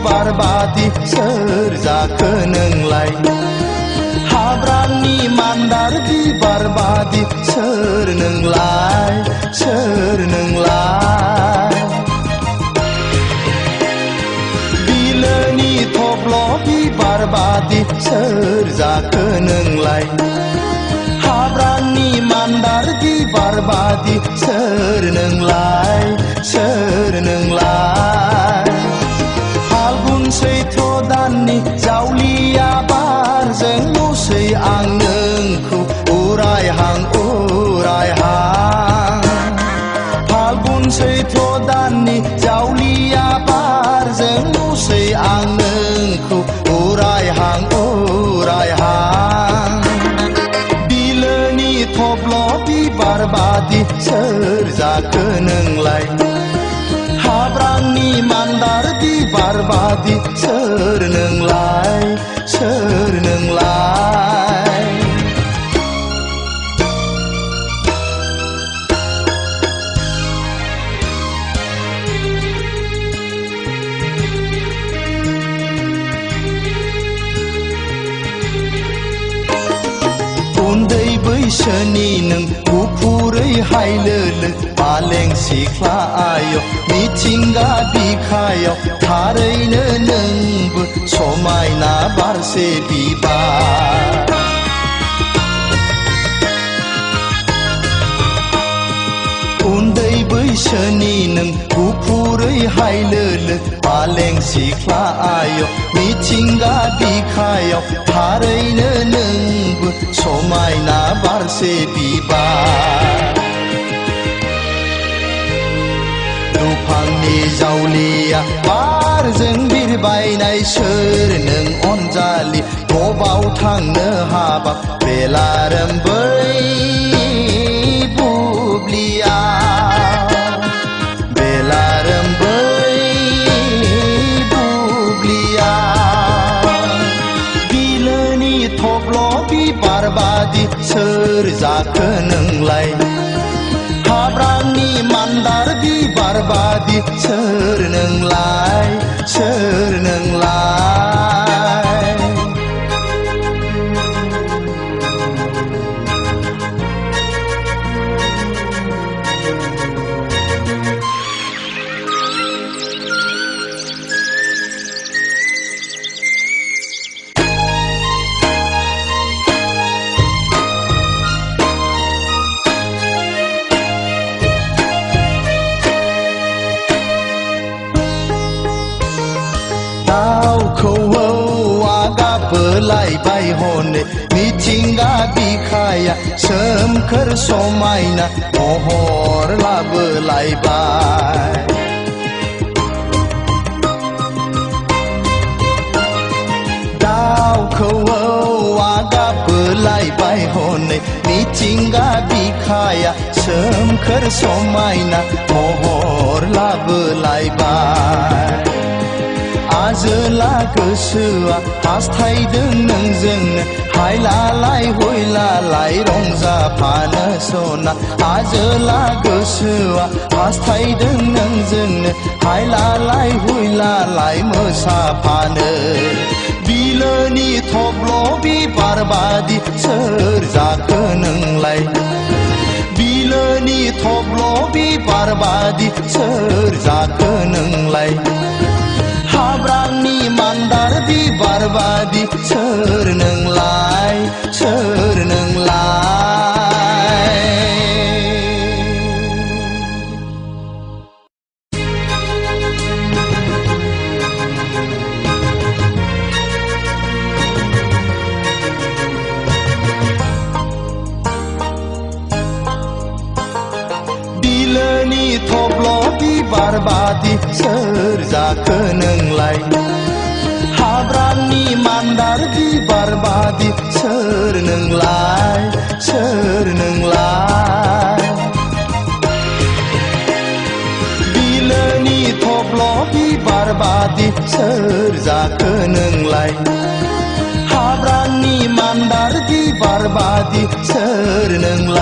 बिबारबादि सोर जाखो नोंलाय हाब्रांनि मान्दार बिबारबादि सोर नोंलाय सोर नोंलाय बिलोनि थब्ल' बिबारबादि सोर जाखो नोंलाय हाब्रांनि मान्दार बिबारबादि सोर नोंलाय सोर नोंलाय फाल्गुन सैथ्र दाननि जावलिया बारजों मुसै आं नोंखौ उरायहां उरायहां फाल्गुन सैथ्र दाननि जावलिया बारजों मुसै आं नोंखौ उरायहां उरायहां बिलोनि थब्ल' बिबारबादि सोर जाखो नोंलाय हाब्रांनि मान्दार बिबारबादि सोर नोंलाय सोर नोंलाय उन्दै बैसोनि नों गुफुरै हायलोलो पालें सिख्ला आय मिथिंगा बिखायाव थारैनो नोंबो समायना बारसे बिबार उन्दै बैसोनि नों गुफुरै हायलोलो पालें सिख्ला आय मिथिंगा बिखायाव थारैनो नोंबो समायना बारसे बिबार दुफांनि जावलिया बारजों बिरबायनाय सोर नों अनजालि बबाव थांनो हाबाब बेलारोम बै बुब्लिया बेलारोम बै बुब्लिया बिलोनि थब्ल' बिबारबादि सोर जाखो नोंलाय हाब्रांनि मान्दार बिबारबादि सोर नोंलाय सोर नोंलाय दाउखौआ गाबोलायबाय हनै मिथिंगा बिखाया सोमखोर समायना महर लाबोलायबाय दाउखौआ गाबोलायबाय हनै मिथिंगा बिखाया सोमखोर समायना महर लाबोलायबाय आजोला गोसोआ हास्थायदों नोंजोंनो हायलालाय हुइलालाय रंजाफानो सना आजोला गोसोआ हास्थायदों नोंजोंनो हायलालाय हुइलालाय मोसाफानो बिलोनि थब्ल' बिबारबादि सोर जाखो नोंलाय बिलोनि थब्ल' बिबारबादि सोर जाखो नोंलाय हाब्रांनि मान्दार बिबारबादि सोर नोंलाय सोर नोंलाय बिलोनि थब्ल' बिबारबादि सोर जाखो नोंलाय हाब्रांनि मान्दार बिबारबादि सोर नोंलाय सोर नोंलाय बिलोनि थब्ल' बिबारबादि सोर जाखो नोंलाय हाब्रांनि मान्दार बिबारबादि सोर नोंलाय